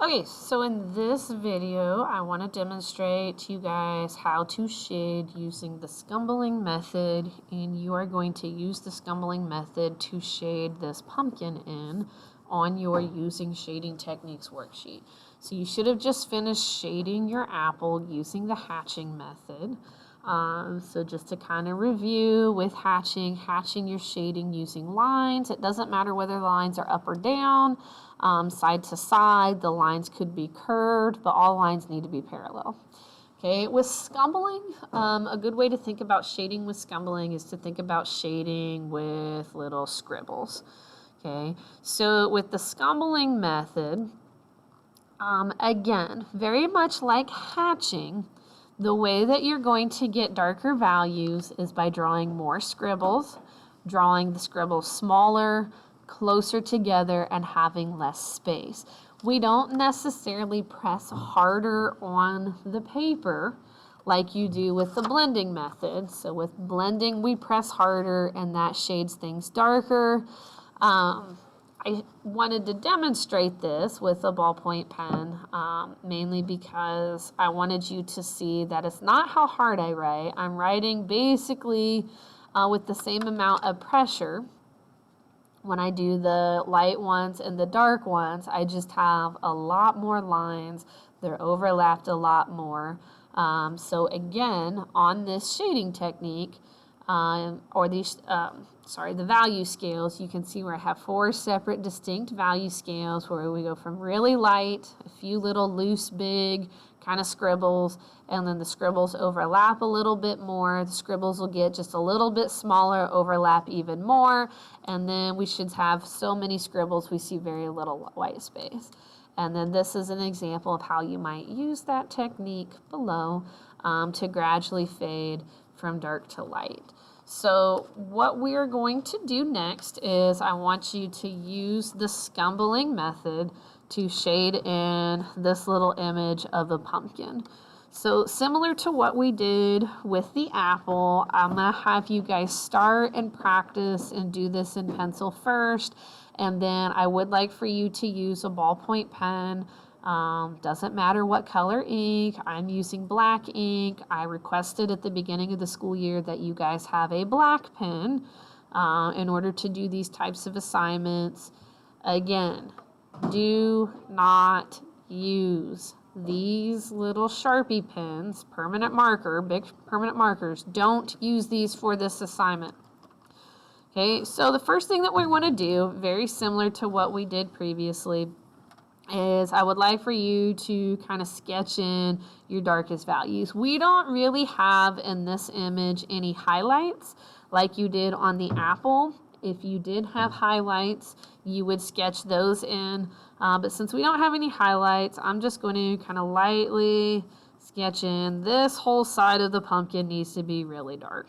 Okay, so in this video, I want to demonstrate to you guys how to shade using the Scumbling method, and you are going to use the Scumbling method to shade this pumpkin in on your Using Shading Techniques worksheet. So you should have just finished shading your apple using the hatching method. So just to kind of review with hatching your shading using lines. It doesn't matter whether the lines are up or down, side to side. The lines could be curved, but all lines need to be parallel. Okay, with scumbling, a good way to think about shading with scumbling is to think about shading with little scribbles. Okay, so with the scumbling method, again, very much like hatching, the way that you're going to get darker values is by drawing more scribbles, drawing the scribbles smaller, closer together, and having less space. We don't necessarily press harder on the paper like you do with the blending method. So with blending, we press harder and that shades things darker. I wanted to demonstrate this with a ballpoint pen, mainly because I wanted you to see that it's not how hard I write. I'm writing basically with the same amount of pressure. When I do the light ones and the dark ones, I just have a lot more lines. They're overlapped a lot more. So again, on this shading technique, the value scales, you can see where I have 4 separate distinct value scales where we go from really light, a few little loose, big kind of scribbles, and then the scribbles overlap a little bit more. The scribbles will get just a little bit smaller, overlap even more, and then we should have so many scribbles we see very little white space. And then this is an example of how you might use that technique below to gradually fade from dark to light. So what we are going to do next is I want you to use the scumbling method to shade in this little image of a pumpkin. So similar to what we did with the apple, I'm going to have you guys start and practice and do this in pencil first. And then I would like for you to use a ballpoint pen. Doesn't matter what color ink. I'm using black ink. I requested at the beginning of the school year that you guys have a black pen in order to do these types of assignments. Again, do not use these little Sharpie pens, permanent marker, big permanent markers. Don't use these for this assignment. Okay, so the first thing that we want to do, very similar to what we did previously, is I would like for you to kind of sketch in your darkest values. We don't really have in this image any highlights like you did on the apple. If you did have highlights, you would sketch those in. But since we don't have any highlights, I'm just going to kind of lightly sketch in. This whole side of the pumpkin needs to be really dark.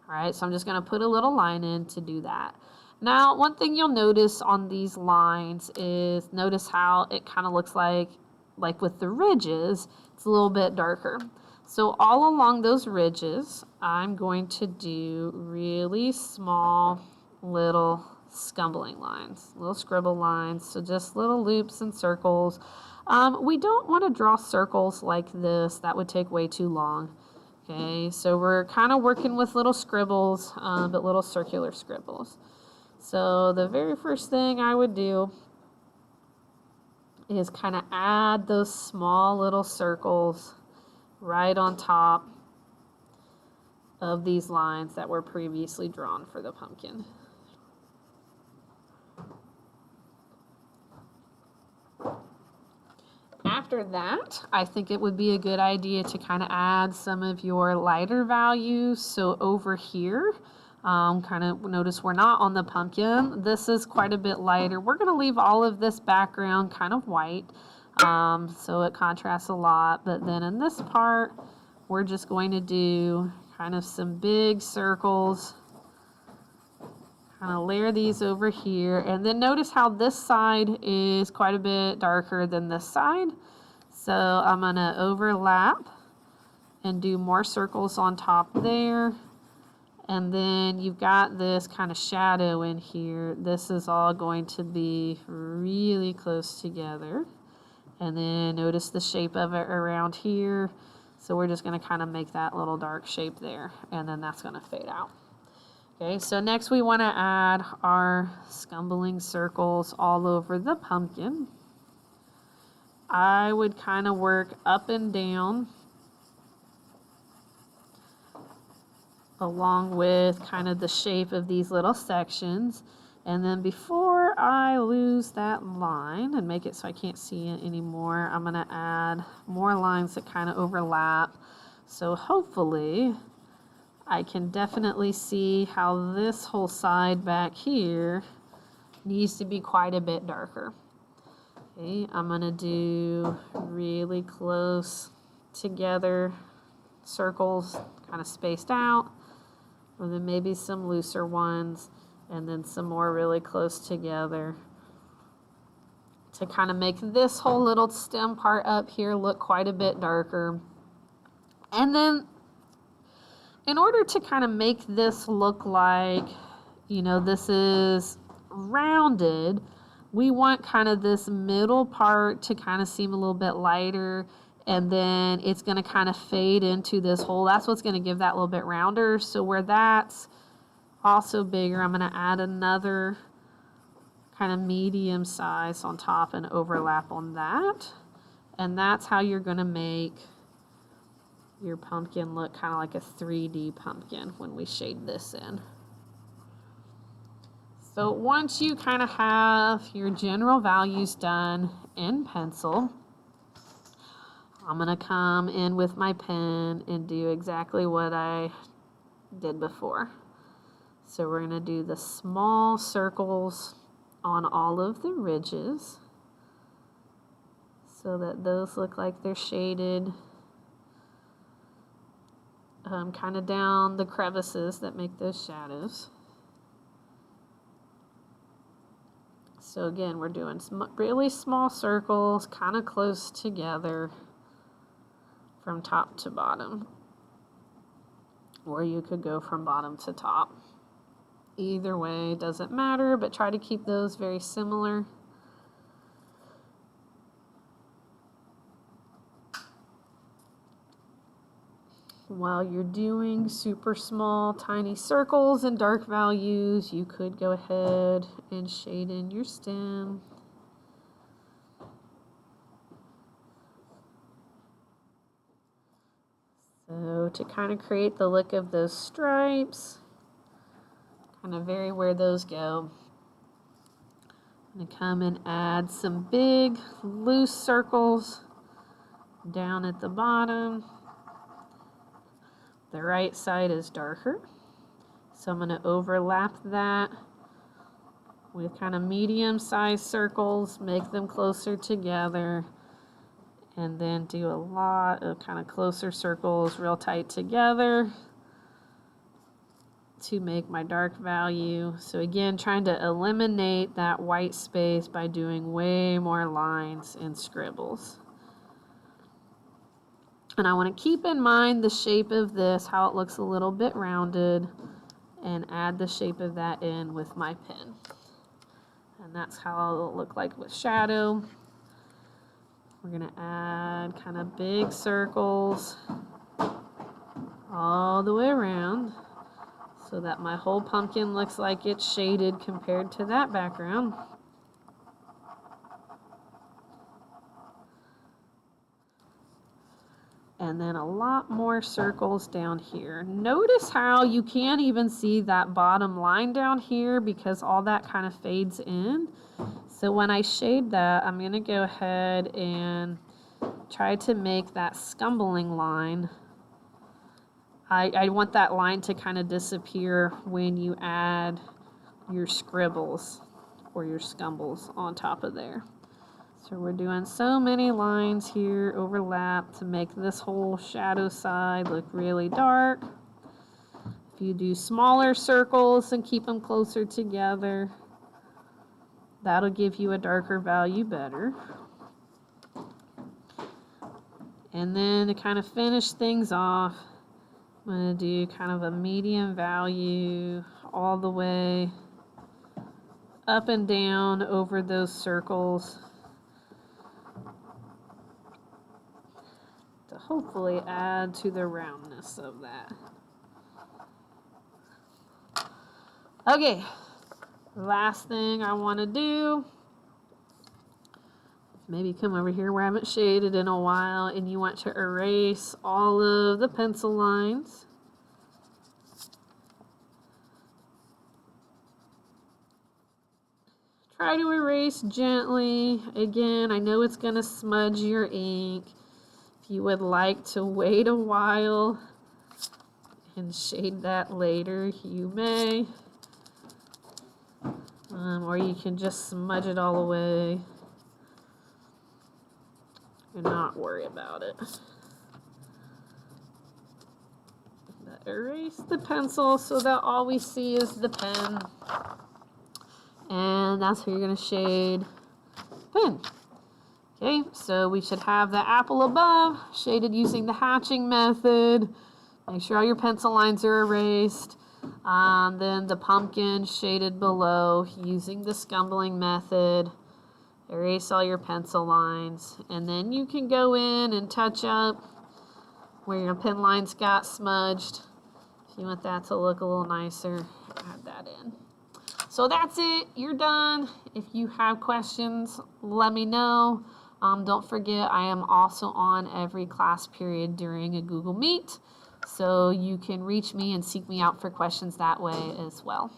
All right, so I'm just going to put a little line in to do that. Now, one thing you'll notice on these lines is notice how it kind of looks like with the ridges, it's a little bit darker. So all along those ridges, I'm going to do really small little scumbling lines, little scribble lines, so just little loops and circles. We don't want to draw circles like this. That would take way too long. Okay, so we're kind of working with little scribbles, but little circular scribbles. So the very first thing I would do is kind of add those small little circles right on top of these lines that were previously drawn for the pumpkin. After that, I think it would be a good idea to kind of add some of your lighter values. So over here, kind of notice we're not on the pumpkin. This is quite a bit lighter. We're going to leave all of this background kind of white, so it contrasts a lot. But then in this part, we're just going to do kind of some big circles. Kind of layer these over here. And then notice how this side is quite a bit darker than this side. So I'm going to overlap and do more circles on top there. And then you've got this kind of shadow in here. This is all going to be really close together. And then notice the shape of it around here. So we're just going to kind of make that little dark shape there, and then that's going to fade out. Okay, so next we want to add our scumbling circles all over the pumpkin. I would kind of work up and down along with kind of the shape of these little sections. And then before I lose that line and make it so I can't see it anymore, I'm going to add more lines that kind of overlap. So hopefully I can definitely see how this whole side back here needs to be quite a bit darker. Okay, I'm going to do really close together circles, kind of spaced out, or then maybe some looser ones, and then some more really close together to kind of make this whole little stem part up here look quite a bit darker. And then in order to kind of make this look like, you know, this is rounded, we want kind of this middle part to kind of seem a little bit lighter, and then it's going to kind of fade into this hole. That's what's going to give that little bit rounder. So where that's also bigger, I'm going to add another kind of medium size on top and overlap on that. And that's how you're going to make your pumpkin look kind of like a 3D pumpkin when we shade this in. So once you kind of have your general values done in pencil, I'm going to come in with my pen and do exactly what I did before. So we're going to do the small circles on all of the ridges so that those look like they're shaded kind of down the crevices that make those shadows. So again, we're doing really small circles, kind of close together from top to bottom. Or you could go from bottom to top. Either way, doesn't matter, but try to keep those very similar. While you're doing super small, tiny circles and dark values, you could go ahead and shade in your stem. So to kind of create the look of those stripes, kind of vary where those go. I'm going to come and add some big, loose circles down at the bottom. The right side is darker, so I'm going to overlap that with kind of medium-sized circles, make them closer together, and then do a lot of kind of closer circles real tight together to make my dark value. So again, trying to eliminate that white space by doing way more lines and scribbles. And I want to keep in mind the shape of this, how it looks a little bit rounded, and add the shape of that in with my pen. And that's how it'll look like with shadow. We're going to add kind of big circles all the way around so that my whole pumpkin looks like it's shaded compared to that background. And then a lot more circles down here. Notice how you can't even see that bottom line down here because all that kind of fades in. So when I shade that, I'm going to go ahead and try to make that scumbling line. I want that line to kind of disappear when you add your scribbles or your scumbles on top of there. So we're doing so many lines here, overlap, to make this whole shadow side look really dark. If you do smaller circles and keep them closer together, that'll give you a darker value better. And then to kind of finish things off, I'm going to do kind of a medium value all the way up and down over those circles. to hopefully add to the roundness of that. Okay, last thing I want to do, maybe come over here where I haven't shaded in a while and you want to erase all of the pencil lines. Try to erase gently. Again, I know it's going to smudge your ink. If you would like to wait a while and shade that later, you may. Or you can just smudge it all away and not worry about it. Erase the pencil so that all we see is the pen. And that's where you're going to shade pen. Okay, so we should have the apple above, shaded using the hatching method. Make sure all your pencil lines are erased. Then the pumpkin shaded below using the Scumbling method. Erase all your pencil lines. And then you can go in and touch up where your pen lines got smudged. If you want that to look a little nicer, add that in. So that's it. You're done. If you have questions, let me know. Don't forget, I am also on every class period during a Google Meet. So you can reach me and seek me out for questions that way as well.